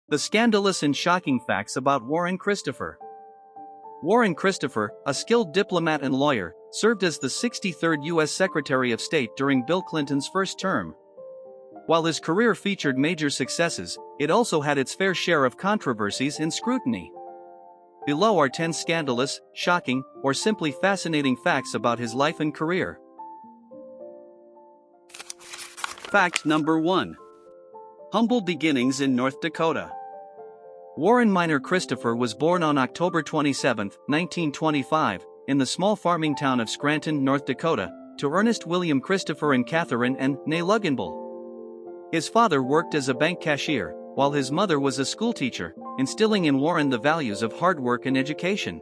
The scandalous and shocking facts about Warren Christopher. Warren Christopher, a skilled diplomat and lawyer, served as the 63rd U.S. Secretary of State during Bill Clinton's first term. While his career featured major successes, it also had its fair share of controversies and scrutiny. Below are 10 scandalous, shocking, or simply fascinating facts about his life and career. Fact number 1. Humble beginnings in North Dakota. Warren Minor Christopher was born on October 27, 1925, in the small farming town of Scranton, North Dakota, to Ernest William Christopher and Catherine and Nay Luginbull. His father worked as a bank cashier, while his mother was a schoolteacher, instilling in Warren the values of hard work and education.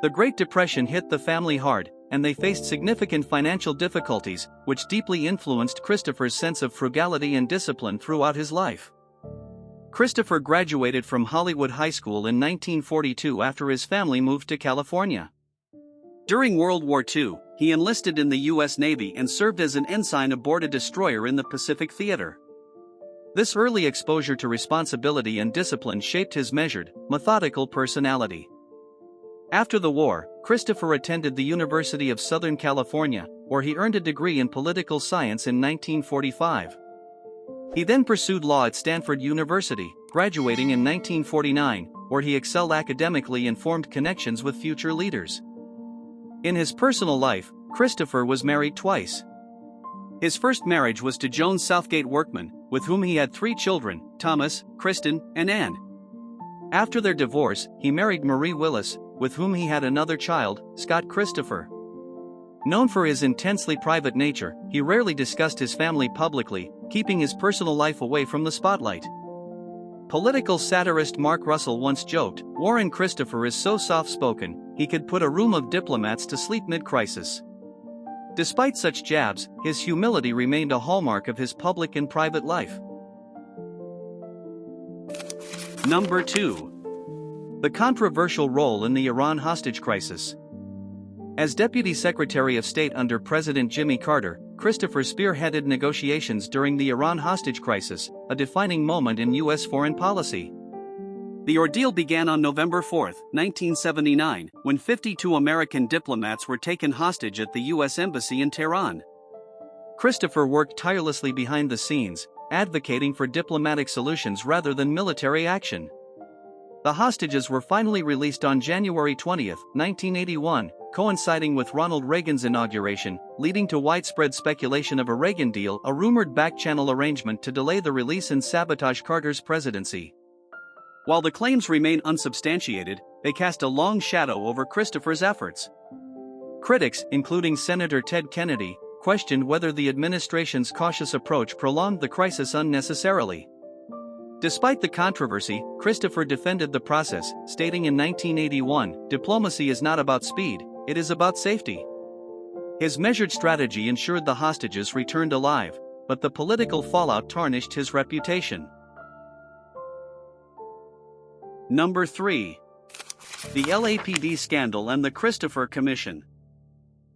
The Great Depression hit the family hard, and they faced significant financial difficulties, which deeply influenced Christopher's sense of frugality and discipline throughout his life. Christopher graduated from Hollywood High School in 1942 after his family moved to California. During World War II, he enlisted in the U.S. Navy and served as an ensign aboard a destroyer in the Pacific Theater. This early exposure to responsibility and discipline shaped his measured, methodical personality. After the war, Christopher attended the University of Southern California, where he earned a degree in political science in 1945. He then pursued law at Stanford University, graduating in 1949, where he excelled academically and formed connections with future leaders. In his personal life, Christopher was married twice. His first marriage was to Joan Southgate Workman, with whom he had 3 children, Thomas, Kristen, and Anne. After their divorce, he married Marie Willis, with whom he had another child, Scott Christopher. Known for his intensely private nature, he rarely discussed his family publicly, keeping his personal life away from the spotlight. Political satirist Mark Russell once joked, "Warren Christopher is so soft-spoken, he could put a room of diplomats to sleep mid-crisis." Despite such jabs, his humility remained a hallmark of his public and private life. Number 2. The controversial role in the Iran hostage crisis. As Deputy Secretary of State under President Jimmy Carter, Christopher spearheaded negotiations during the Iran hostage crisis, a defining moment in U.S. foreign policy. The ordeal began on November 4, 1979, when 52 American diplomats were taken hostage at the U.S. Embassy in Tehran. Christopher worked tirelessly behind the scenes, advocating for diplomatic solutions rather than military action. The hostages were finally released on January 20, 1981, coinciding with Ronald Reagan's inauguration, leading to widespread speculation of a Reagan deal, a rumored back-channel arrangement to delay the release and sabotage Carter's presidency. While the claims remain unsubstantiated, they cast a long shadow over Christopher's efforts. Critics, including Senator Ted Kennedy, questioned whether the administration's cautious approach prolonged the crisis unnecessarily. Despite the controversy, Christopher defended the process, stating in 1981, "Diplomacy is not about speed, it is about safety." His measured strategy ensured the hostages returned alive, but the political fallout tarnished his reputation. Number 3. The LAPD scandal and the Christopher Commission.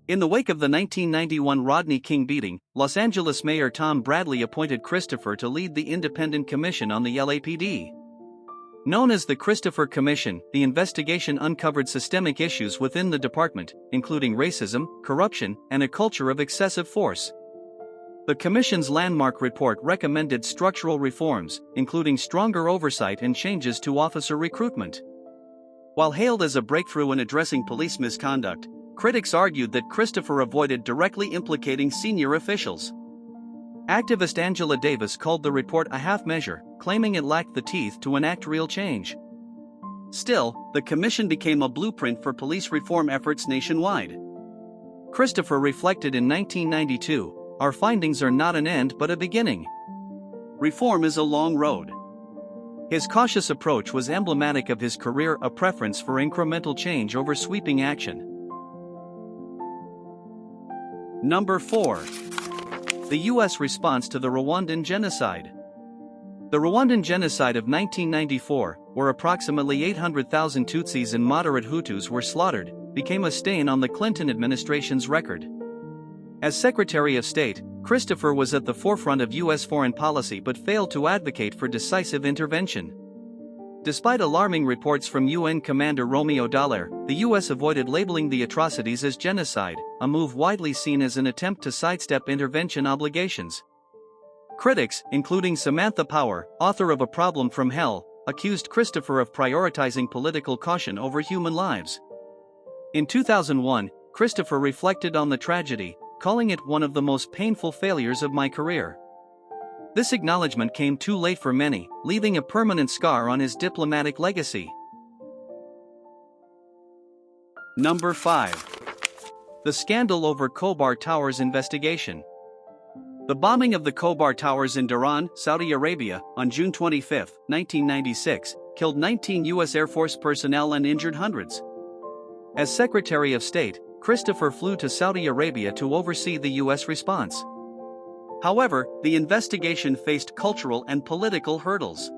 In the wake of the 1991 Rodney King beating, Los Angeles Mayor Tom Bradley appointed Christopher to lead the independent commission on the LAPD. Known as the Christopher Commission, the investigation uncovered systemic issues within the department, including racism, corruption, and a culture of excessive force. The Commission's landmark report recommended structural reforms, including stronger oversight and changes to officer recruitment. While hailed as a breakthrough in addressing police misconduct, critics argued that Christopher avoided directly implicating senior officials. Activist Angela Davis called the report a half measure, claiming it lacked the teeth to enact real change. Still, the commission became a blueprint for police reform efforts nationwide. Christopher reflected in 1992, "Our findings are not an end but a beginning. Reform is a long road." His cautious approach was emblematic of his career, a preference for incremental change over sweeping action. Number 4. The U.S. response to the Rwandan genocide. The Rwandan genocide of 1994, where approximately 800,000 Tutsis and moderate Hutus were slaughtered, became a stain on the Clinton administration's record. As Secretary of State, Christopher was at the forefront of U.S. foreign policy but failed to advocate for decisive intervention. Despite alarming reports from UN Commander Romeo Dallaire, the US avoided labeling the atrocities as genocide, a move widely seen as an attempt to sidestep intervention obligations. Critics, including Samantha Power, author of A Problem from Hell, accused Christopher of prioritizing political caution over human lives. In 2001, Christopher reflected on the tragedy, calling it one of the most painful failures of my career. This acknowledgement came too late for many, leaving a permanent scar on his diplomatic legacy. Number 5. The scandal over Khobar Towers investigation. The bombing of the Khobar Towers in Dhahran, Saudi Arabia, on June 25, 1996, killed 19 U.S. Air Force personnel and injured hundreds. As Secretary of State, Christopher flew to Saudi Arabia to oversee the U.S. response. However, the investigation faced cultural and political hurdles.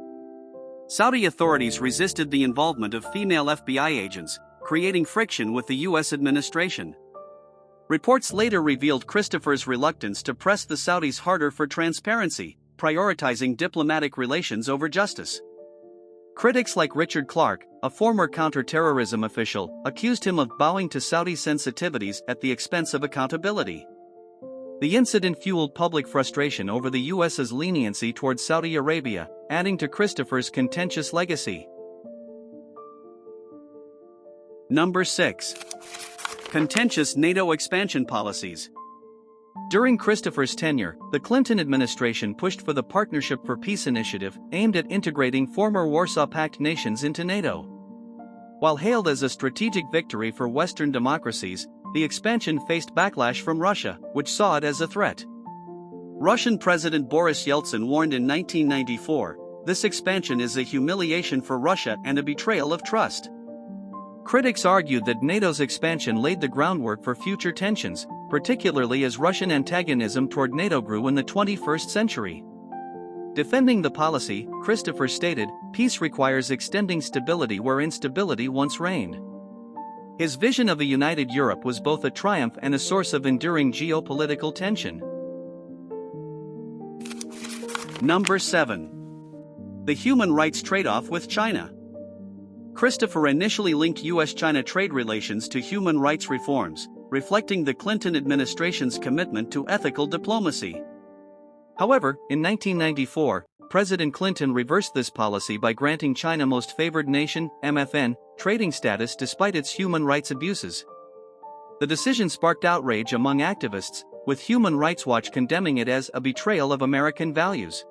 Saudi authorities resisted the involvement of female FBI agents, creating friction with the U.S. administration. Reports later revealed Christopher's reluctance to press the Saudis harder for transparency, prioritizing diplomatic relations over justice. Critics like Richard Clarke, a former counterterrorism official, accused him of bowing to Saudi sensitivities at the expense of accountability. The incident fueled public frustration over the U.S.'s leniency towards Saudi Arabia, adding to Christopher's contentious legacy. Number 6. Contentious NATO expansion policies. During Christopher's tenure, the Clinton administration pushed for the Partnership for Peace initiative, aimed at integrating former Warsaw Pact nations into NATO. While hailed as a strategic victory for Western democracies, the expansion faced backlash from Russia, which saw it as a threat. Russian President Boris Yeltsin warned in 1994, "This expansion is a humiliation for Russia and a betrayal of trust." Critics argued that NATO's expansion laid the groundwork for future tensions, particularly as Russian antagonism toward NATO grew in the 21st century. Defending the policy, Christopher stated, "Peace requires extending stability where instability once reigned." His vision of a united Europe was both a triumph and a source of enduring geopolitical tension. Number 7. The human rights trade-off with China. Christopher initially linked U.S.-China trade relations to human rights reforms, reflecting the Clinton administration's commitment to ethical diplomacy. However, in 1994, President Clinton reversed this policy by granting China Most Favored Nation (MFN) trading status despite its human rights abuses. The decision sparked outrage among activists, with Human Rights Watch condemning it as a betrayal of American values.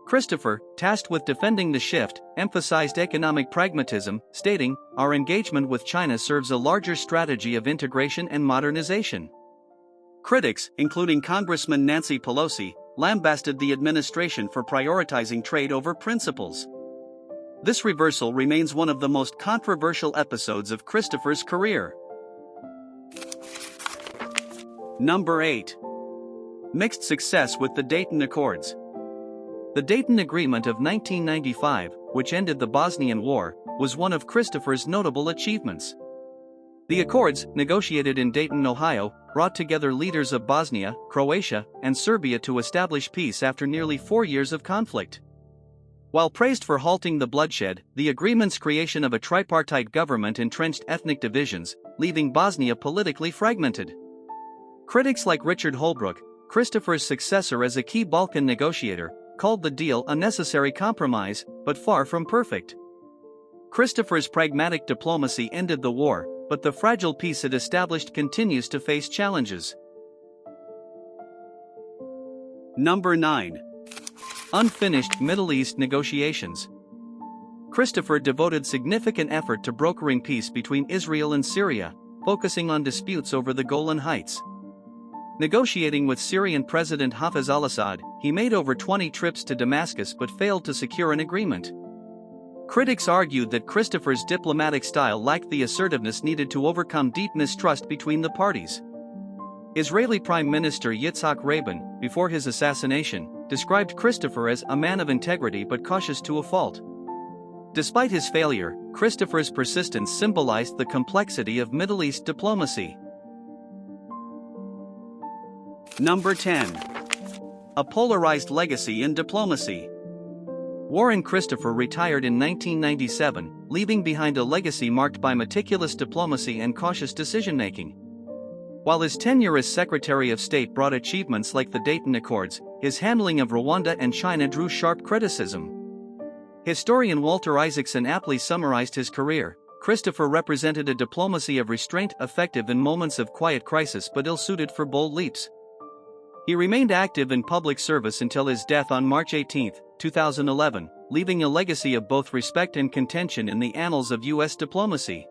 Christopher, tasked with defending the shift, emphasized economic pragmatism, stating, "Our engagement with China serves a larger strategy of integration and modernization." Critics, including Congressman Nancy Pelosi, lambasted the administration for prioritizing trade over principles. This reversal remains one of the most controversial episodes of Christopher's career. Number 8. Mixed success with the Dayton Accords. The Dayton Agreement of 1995, which ended the Bosnian War, was one of Christopher's notable achievements. The accords, negotiated in Dayton, Ohio, brought together leaders of Bosnia, Croatia, and Serbia to establish peace after nearly 4 years of conflict. While praised for halting the bloodshed, the agreement's creation of a tripartite government entrenched ethnic divisions, leaving Bosnia politically fragmented. Critics like Richard Holbrooke, Christopher's successor as a key Balkan negotiator, called the deal a necessary compromise, but far from perfect. Christopher's pragmatic diplomacy ended the war, but the fragile peace it established continues to face challenges. Number 9. Unfinished Middle East negotiations. Christopher devoted significant effort to brokering peace between Israel and Syria, focusing on disputes over the Golan Heights. Negotiating with Syrian President Hafez al-Assad, he made over 20 trips to Damascus but failed to secure an agreement. Critics argued that Christopher's diplomatic style lacked the assertiveness needed to overcome deep mistrust between the parties. Israeli Prime Minister Yitzhak Rabin, before his assassination, described Christopher as a man of integrity but cautious to a fault. Despite his failure, Christopher's persistence symbolized the complexity of Middle East diplomacy. Number 10. A polarized legacy in diplomacy. Warren Christopher retired in 1997, leaving behind a legacy marked by meticulous diplomacy and cautious decision-making. While his tenure as Secretary of State brought achievements like the Dayton Accords, his handling of Rwanda and China drew sharp criticism. Historian Walter Isaacson aptly summarized his career: Christopher represented a diplomacy of restraint, effective in moments of quiet crisis but ill-suited for bold leaps. He remained active in public service until his death on March 18, 2011, leaving a legacy of both respect and contention in the annals of U.S. diplomacy.